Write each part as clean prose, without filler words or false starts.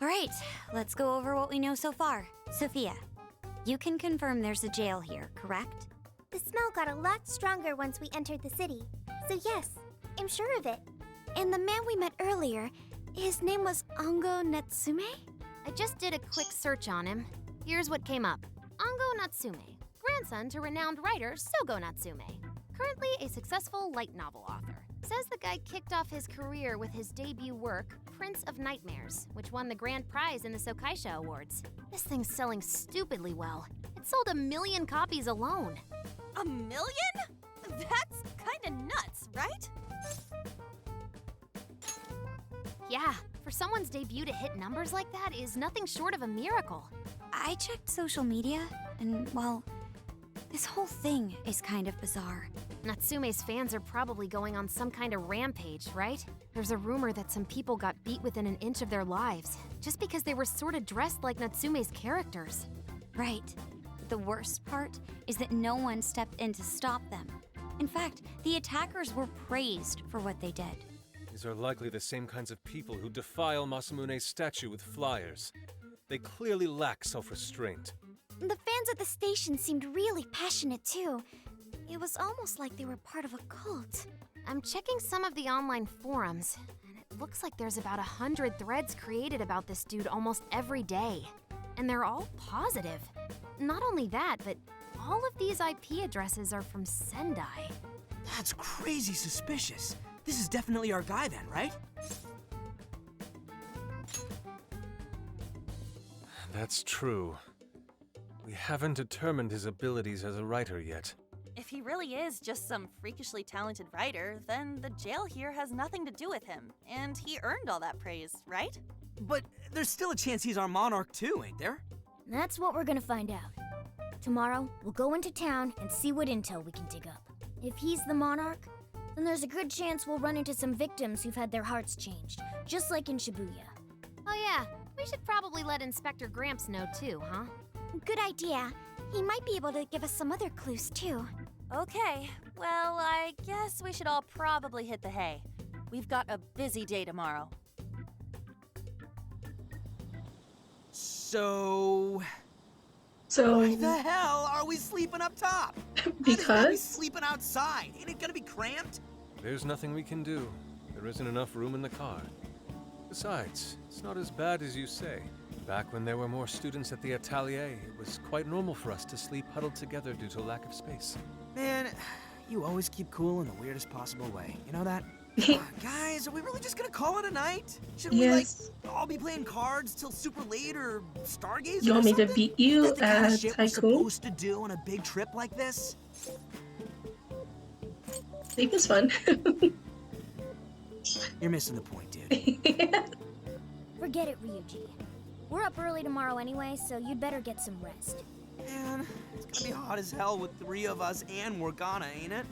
Alright, let's go over what we know so far. Sophia, you can confirm there's a jail here, correct? The smell got a lot stronger once we entered the city. So yes, I'm sure of it. And the man we met earlier, his name was Ango Natsume? I just did a quick search on him. Here's what came up. Ango Natsume, grandson to renowned writer Sogo Natsume. Currently a successful light novel author. Says the guy kicked off his career with his debut work, Prince of Nightmares, which won the grand prize in the Sokaisha Awards. This thing's selling stupidly well. It sold 1 million copies alone. 1 million? That's kinda nuts, right? Yeah, for someone's debut to hit numbers like that is nothing short of a miracle. I checked social media, and, well, this whole thing is kind of bizarre. Natsume's fans are probably going on some kind of rampage, right? There's a rumor that some people got beat within an inch of their lives, just because they were sort of dressed like Natsume's characters. Right. The worst part is that no one stepped in to stop them. In fact, the attackers were praised for what they did. These are likely the same kinds of people who defile Masamune's statue with flyers. They clearly lack self-restraint. The fans at the station seemed really passionate too. It was almost like they were part of a cult. I'm checking some of the online forums, and it looks like there's about 100 threads created about this dude almost every day. And they're all positive. Not only that, but all of these IP addresses are from Sendai. That's crazy suspicious. This is definitely our guy then, right? That's true. We haven't determined his abilities as a writer yet. If he really is just some freakishly talented writer, then the jail here has nothing to do with him, and he earned all that praise, right? But there's still a chance he's our monarch too, ain't there? That's what we're gonna find out. Tomorrow, we'll go into town and see what intel we can dig up. If he's the monarch, then there's a good chance we'll run into some victims who've had their hearts changed, just like in Shibuya. Oh yeah, we should probably let Inspector Gramps know too, huh? Good idea. He might be able to give us some other clues too. Okay, well, I guess we should all probably hit the hay. We've got a busy day tomorrow. So why the hell are we sleeping up top? Because? How we sleeping outside? Ain't it gonna be cramped? There's nothing we can do. There isn't enough room in the car. Besides, it's not as bad as you say. Back when there were more students at the atelier, it was quite normal for us to sleep huddled together due to lack of space. Man, you always keep cool in the weirdest possible way. You know that? Guys, are we really just gonna call it a night? Should we, all be playing cards till super late or stargaze? You want me to beat you, That's the kind of shit we're Tycoon? supposed to do on a big trip like this? Sleep is fun. You're missing the point, dude. Forget it, Ryuji. We're up early tomorrow anyway, so you'd better get some rest. Man, it's gonna be hot as hell with 3 of us and Morgana, ain't it?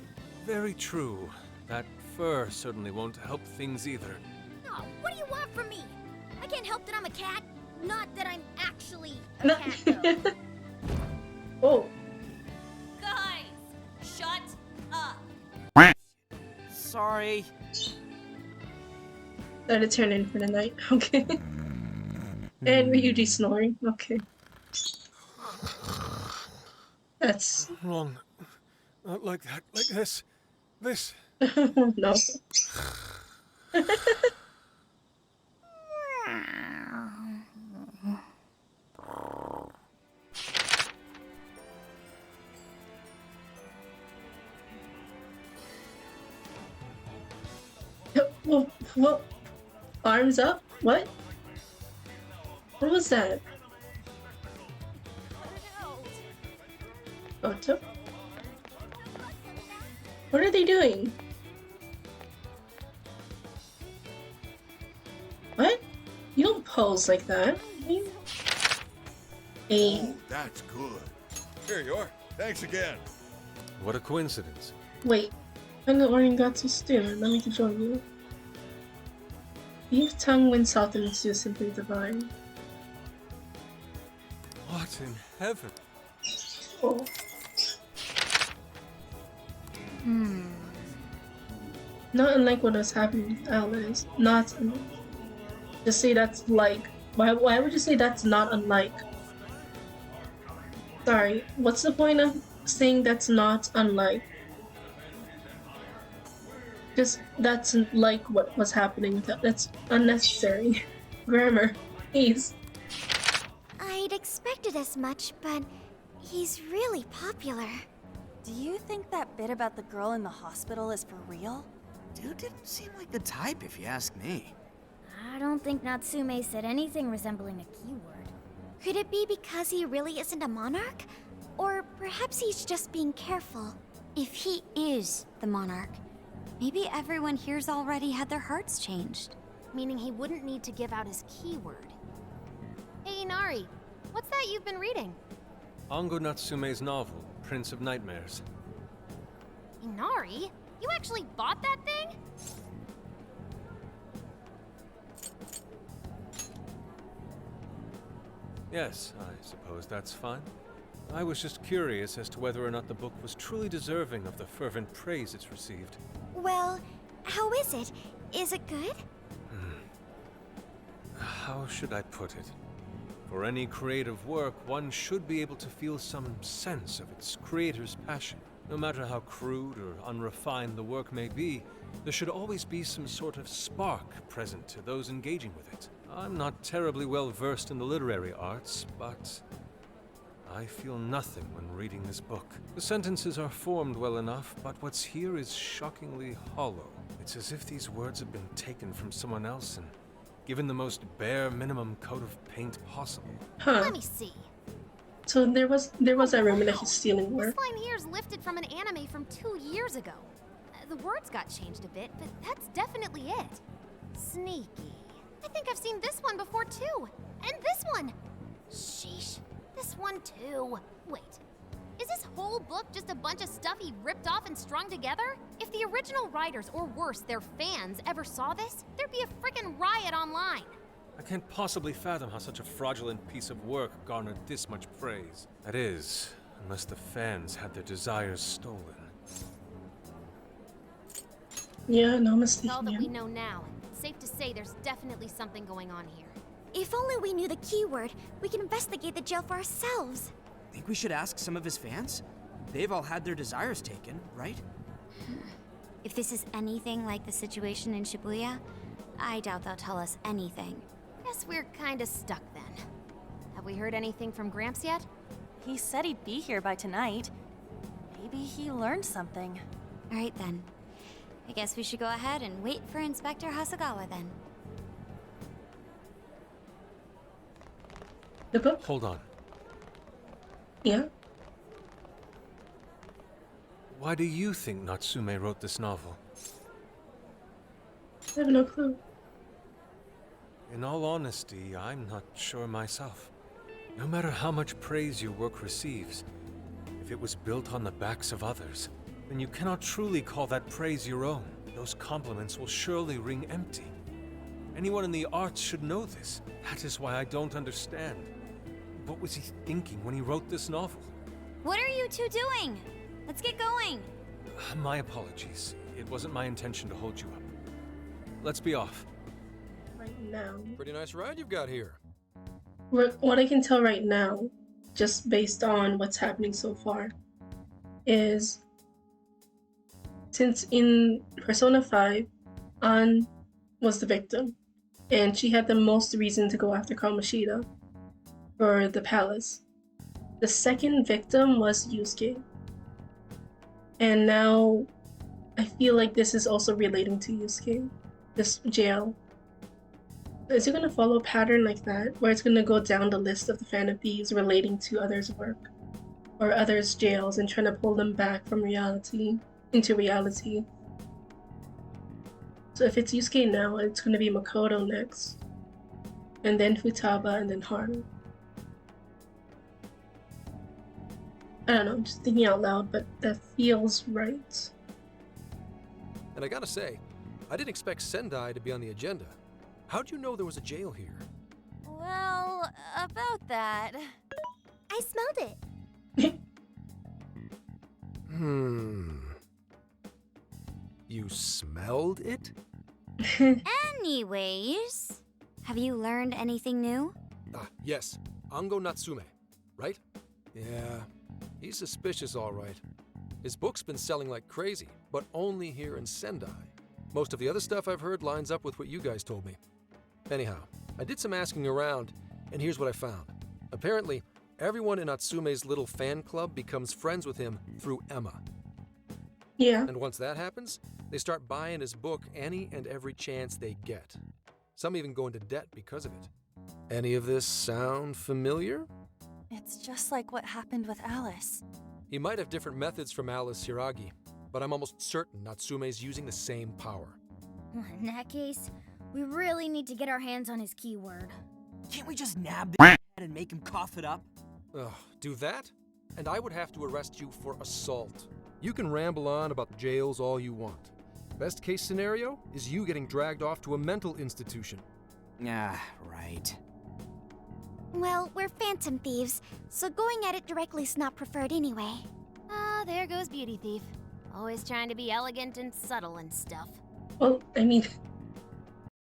Very true. That fur certainly won't help things either. No, what do you want from me? I can't help that I'm a cat. Not that I'm actually a cat, though. Oh. Guys, shut up. Sorry. Let it turn in for the night. Okay. And Ryuji snoring. Okay. That's Wrong. Not like that. Like this. This. no. Whoa. Arms up? What? What was that? Otto? What are they doing? What? You don't pose like that. Hey. Oh, that's good. Here you are. Thanks again. What a coincidence. Wait. I'm the Origatsu too. Let me join you. Beef tongue when salted and stew simply divine. What in heaven? Oh. Not unlike what was happening with Alice. Not unlike. Just say that's like Why would you say that's not unlike? Sorry, what's the point of saying that's not unlike? Just that's like what was happening with that. That's unnecessary. Grammar, please. I'd expected as much, but he's really popular. Do you think that bit about the girl in the hospital is for real? Dude didn't seem like the type, if you ask me. I don't think Natsume said anything resembling a keyword. Could it be because he really isn't a monarch? Or perhaps he's just being careful. If he is the monarch, maybe everyone here's already had their hearts changed. Meaning he wouldn't need to give out his keyword. Hey, Inari, what's that you've been reading? Ango Natsume's novel, Prince of Nightmares. Inari? You actually bought that thing? Yes, I suppose that's fine. I was just curious as to whether or not the book was truly deserving of the fervent praise it's received. Well, how is it? Is it good? How should I put it? For any creative work, one should be able to feel some sense of its creator's passion. No matter how crude or unrefined the work may be, there should always be some sort of spark present to those engaging with it. I'm not terribly well versed in the literary arts, but I feel nothing when reading this book. The sentences are formed well enough, but what's here is shockingly hollow. It's as if these words have been taken from someone else and given the most bare minimum coat of paint possible. Huh. Let me see. So there was a rumor that he's stealing work. This line here is lifted from an anime from 2 years ago. The words got changed a bit, but that's definitely it. Sneaky. I think I've seen this one before too. And this one. Sheesh. This one too. Wait. Is this whole book just a bunch of stuff he ripped off and strung together? If the original writers, or worse, their fans, ever saw this, there'd be a frickin' riot online. I can't possibly fathom how such a fraudulent piece of work garnered this much praise. That is, unless the fans had their desires stolen. Yeah, no With all mistake. that Yeah. we know now, it's safe to say there's definitely something going on here. If only we knew the keyword, we could investigate the jail for ourselves. Think we should ask some of his fans? They've all had their desires taken, right? If this is anything like the situation in Shibuya, I doubt they'll tell us anything. Guess we're kinda stuck then. Have we heard anything from Gramps yet? He said he'd be here by tonight. Maybe he learned something. All right then. I guess we should go ahead and wait for Inspector Hasagawa then. The book? Hold on. Yeah. Why do you think Natsume wrote this novel? I have no clue. In all honesty, I'm not sure myself. No matter how much praise your work receives, if it was built on the backs of others, then you cannot truly call that praise your own. Those compliments will surely ring empty. Anyone in the arts should know this. That is why I don't understand. What was he thinking when he wrote this novel? What are you two doing? Let's get going. My apologies. It wasn't my intention to hold you up. Let's be off. Right now. Pretty nice ride you've got here. What I can tell right now, just based on what's happening so far, is since in Persona 5, An was the victim, and she had the most reason to go after Kamoshida for the palace. The second victim was Yusuke. And now I feel like this is also relating to Yusuke, this jail. Is it going to follow a pattern like that, where it's going to go down the list of the fan of thieves relating to others' work, or others' jails, and trying to pull them back from reality into reality? So if it's Yusuke now, it's going to be Makoto next, and then Futaba, and then Haru. I don't know, I'm just thinking out loud, but that feels right. And I gotta say, I didn't expect Sendai to be on the agenda. How'd you know there was a jail here? Well, about that. I smelled it. You smelled it? Anyways, Have you learned anything new? Ah, yes. Ango Natsume, right? Yeah, he's suspicious all right. His book's been selling like crazy, but only here in Sendai. Most of the other stuff I've heard lines up with what you guys told me. Anyhow, I did some asking around, and here's what I found. Apparently, everyone in Natsume's little fan club becomes friends with him through Emma. Yeah. And once that happens, they start buying his book any and every chance they get. Some even go into debt because of it. Any of this sound familiar? It's just like what happened with Alice. He might have different methods from Alice Hiragi, but I'm almost certain Natsume's using the same power. In that case, we really need to get our hands on his keyword. Can't we just nab the and make him cough it up? Ugh, do that? And I would have to arrest you for assault. You can ramble on about jails all you want. Best case scenario is you getting dragged off to a mental institution. Ah, right. Well, we're phantom thieves, so going at it directly's not preferred anyway. Ah, there goes Beauty Thief. Always trying to be elegant and subtle and stuff. Well, I mean,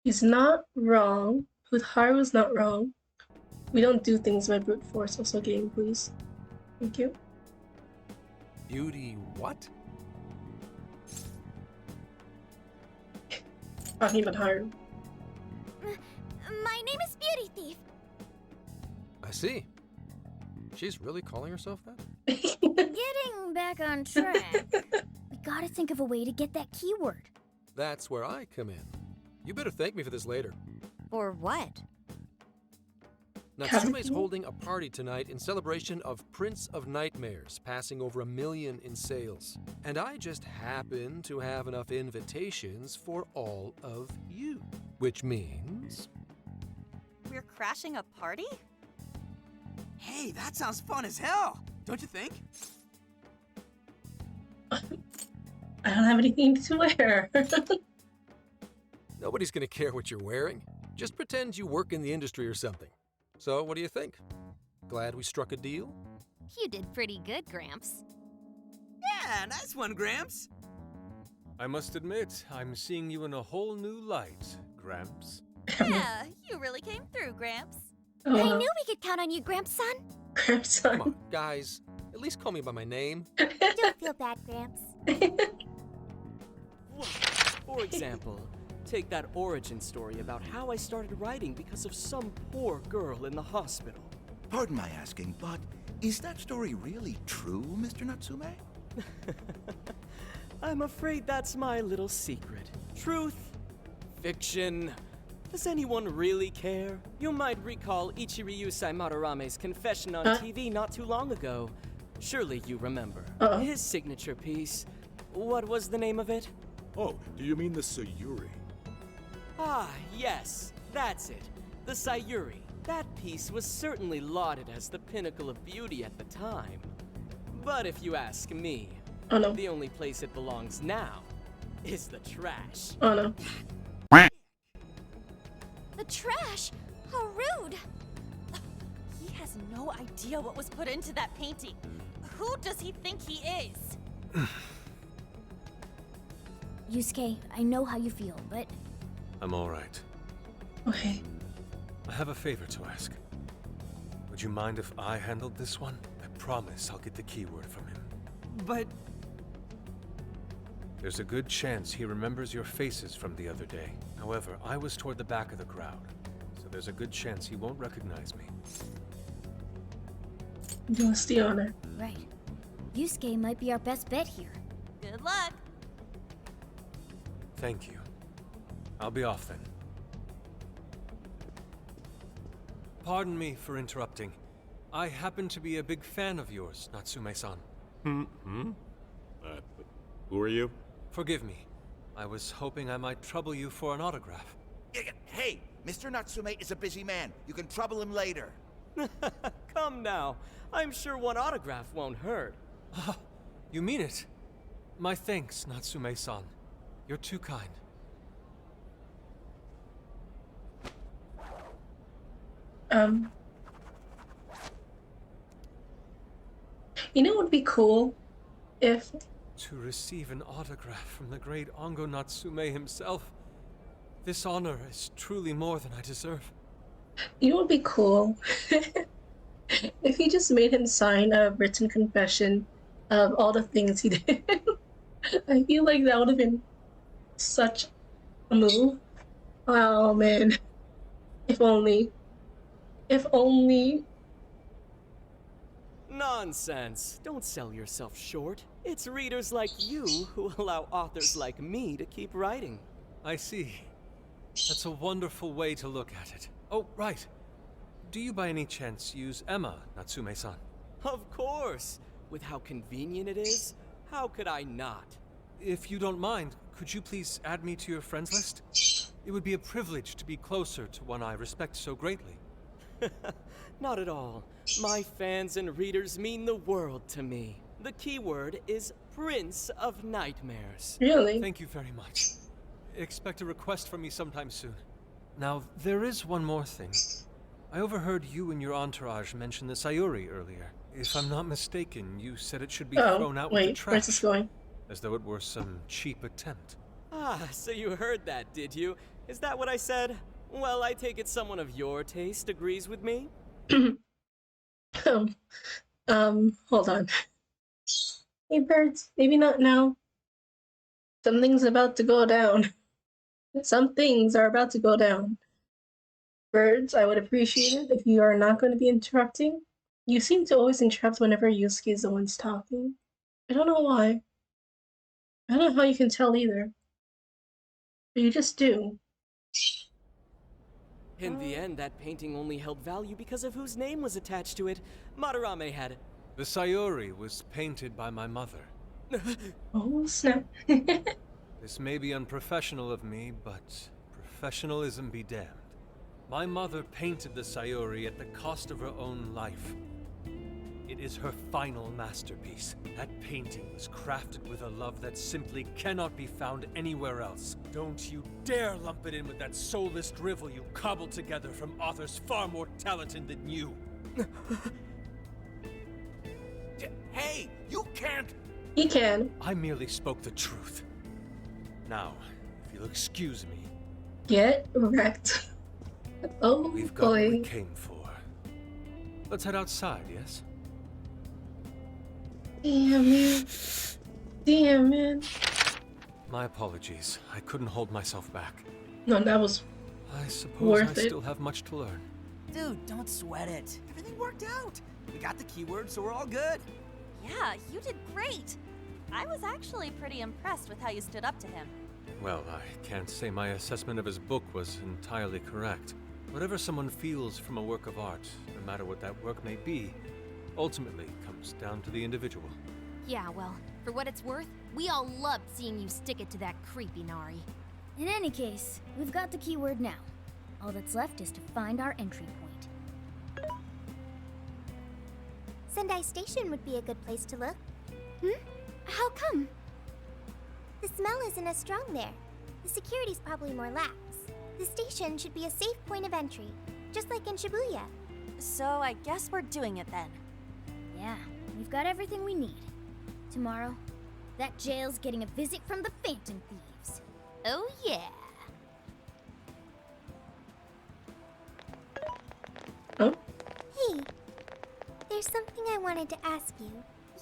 he's not wrong. Haru's not wrong. We don't do things by brute force. Also, game, please. Thank you. Beauty what? Talking about Haru. My name is Beauty Thief. I see. She's really calling herself that? Getting back on track, we gotta think of a way to get that keyword. That's where I come in. You better thank me for this later. Or what? Natsume's holding a party tonight in celebration of Prince of Nightmares passing over 1 million in sales. And I just happen to have enough invitations for all of you. Which means... We're crashing a party? Hey, that sounds fun as hell, don't you think? I don't have anything to wear. Nobody's gonna care what you're wearing. Just pretend you work in the industry or something. So, what do you think? Glad we struck a deal? You did pretty good, Gramps. Yeah, nice one, Gramps. I must admit, I'm seeing you in a whole new light, Gramps. Yeah, you really came through, Gramps. I knew we could count on you, Gramps-son. Gramps-son. Come on, guys. At least call me by my name. Don't feel bad, Gramps. For example, take that origin story about how I started writing because of some poor girl in the hospital. Pardon my asking, but is that story really true, Mr. Natsume? I'm afraid that's my little secret. Truth, fiction. Does anyone really care? You might recall Ichiryusai Madarame's confession on TV not too long ago. Surely you remember. His signature piece. What was the name of it? Oh, do you mean the Sayuri? Ah, yes, that's it. The Sayuri. That piece was certainly lauded as the pinnacle of beauty at the time. But if you ask me, the only place it belongs now is the trash. Oh no. The trash? How rude! He has no idea what was put into that painting. Who does he think he is? Yusuke, I know how you feel, but... I'm all right. Okay. I have a favor to ask. Would you mind if I handled this one? I promise I'll get the keyword from him. But... There's a good chance he remembers your faces from the other day. However, I was toward the back of the crowd, so there's a good chance he won't recognize me. Do us the honor. Right. Yusuke might be our best bet here. Good luck. Thank you. I'll be off then. Pardon me for interrupting. I happen to be a big fan of yours, Natsume-san. Who are you? Forgive me. I was hoping I might trouble you for an autograph. Hey, Mr. Natsume is a busy man. You can trouble him later. Come now. I'm sure one autograph won't hurt. You mean it? My thanks, Natsume-san. You're too kind. You know what would be cool? If... To receive an autograph from the great Ongo Natsume himself. This honor is truly more than I deserve. You know what would be cool? If you just made him sign a written confession of all the things he did. I feel like that would have been such a move. Oh man. If only. If only. Nonsense. Don't sell yourself short. It's readers like you who allow authors like me to keep writing. I see. That's a wonderful way to look at it. Oh, right. Do you by any chance use Emma, Natsume-san? Of course. With how convenient it is, how could I not? If you don't mind, could you please add me to your friends list? It would be a privilege to be closer to one I respect so greatly. Not at all. My fans and readers mean the world to me. The keyword is Prince of Nightmares. Really? Thank you very much. Expect a request from me sometime soon. Now, there is one more thing. I overheard you and your entourage mention the Sayuri earlier. If I'm not mistaken, you said it should be thrown out with the trash. Where's this going? As though it were some cheap attempt. Ah, so you heard that, did you? Is that what I said? Well, I take it someone of your taste agrees with me? Hold on. Hey birds, maybe not now. Something's about to go down. Some things are about to go down. Birds, I would appreciate it if you are not going to be interrupting. You seem to always interrupt whenever Yusuke is the one's talking. I don't know why. I don't know how you can tell either. But you just do. In the end, that painting only held value because of whose name was attached to it. Madarame had... The Sayuri was painted by my mother. Oh, snap. This may be unprofessional of me, but professionalism be damned. My mother painted the Sayuri at the cost of her own life. It is her final masterpiece. That painting was crafted with a love that simply cannot be found anywhere else. Don't you dare lump it in with that soulless drivel you cobbled together from authors far more talented than you. Hey, you can't! He can. I merely spoke the truth. Now, if you'll excuse me. Get wrecked. Oh, We've got boy. what we came for. Let's head outside, yes? Damn, man. Damn, man. My apologies. I couldn't hold myself back. No, that was I suppose worth I it. still have much to learn. Dude, don't sweat it. Everything worked out. We got the keyword, so we're all good. Yeah, you did great. I was actually pretty impressed with how you stood up to him. Well, I can't say my assessment of his book was entirely correct. Whatever someone feels from a work of art, no matter what that work may be, ultimately comes down to the individual. Yeah, well, for what it's worth, we all loved seeing you stick it to that creepy Nari. In any case, we've got the keyword now. All that's left is to find our entry point. Sendai Station would be a good place to look. How come? The smell isn't as strong there. The security's probably more lax. The station should be a safe point of entry, just like in Shibuya. So I guess we're doing it then. Yeah, we've got everything we need. Tomorrow, that jail's getting a visit from the Phantom Thieves. Oh yeah. Oh? Hey, there's something I wanted to ask you.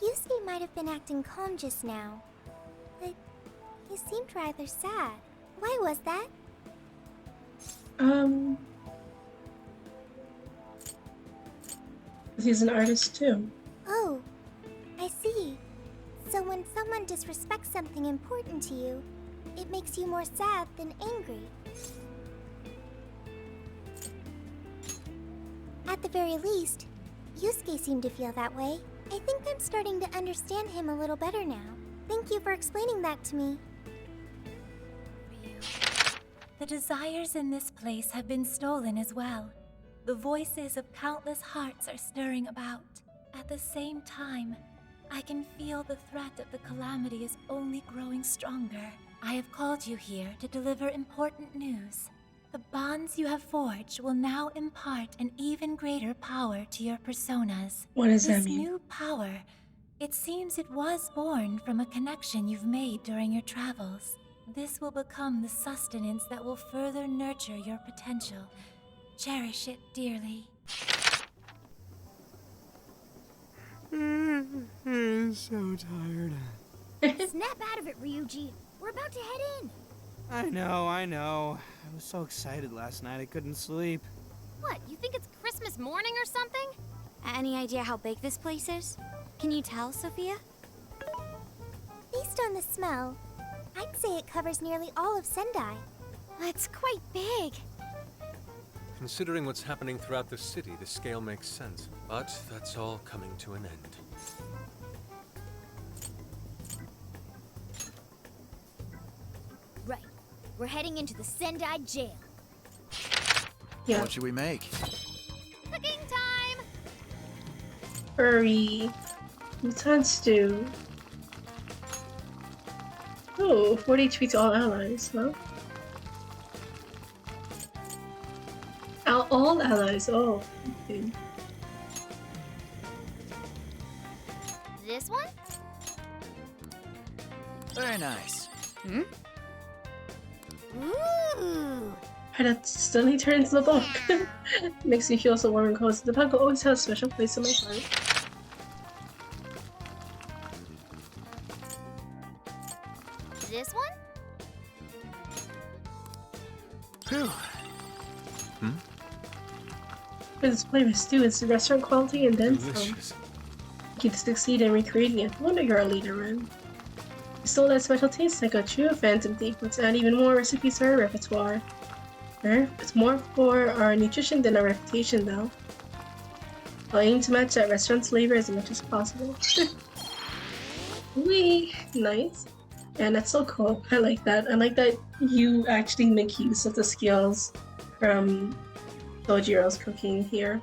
Yusuke might have been acting calm just now, but he seemed rather sad. Why was that? He's an artist too. Oh, I see. So when someone disrespects something important to you, it makes you more sad than angry. At the very least, Yusuke seemed to feel that way. I think I'm starting to understand him a little better now. Thank you for explaining that to me. The desires in this place have been stolen as well. The voices of countless hearts are stirring about. At the same time, I can feel the threat of the calamity is only growing stronger. I have called you here to deliver important news. The bonds you have forged will now impart an even greater power to your personas. What does that This mean? new power, it seems it was born from a connection you've made during your travels. This will become the sustenance that will further nurture your potential. Cherish it dearly. I'm so tired. Snap out of it, Ryuji. We're about to head in. I know. I was so excited last night I couldn't sleep. What, you think it's Christmas morning or something? Any idea how big this place is? Can you tell, Sophia? Based on the smell, I'd say it covers nearly all of Sendai. That's quite big. Considering what's happening throughout the city, the scale makes sense. But that's all coming to an end. Right. We're heading into the Sendai jail. Yeah. What should we make? Cooking time! Hurry. Mutton stew. Oh, 40 HP to all allies, huh? All allies, oh. Okay. This one? Very nice. Hmm? Ooh! And it suddenly turns the book. Makes me feel so warm and cozy. The book always has a special place in my heart. This one? Phew. For this flavor stew, it's the restaurant quality and then some. Delicious. You to succeed in recreating it. No wonder you're a leader, Ren. You stole that special taste like a true phantom thief. Let's add even more recipes to our repertoire. It's more for our nutrition than our reputation, though. I'll aim to match that restaurant's flavor as much as possible. Wee! Nice. And that's so cool. I like that. I like that you actually make use of the skills from Sojiro's cooking here.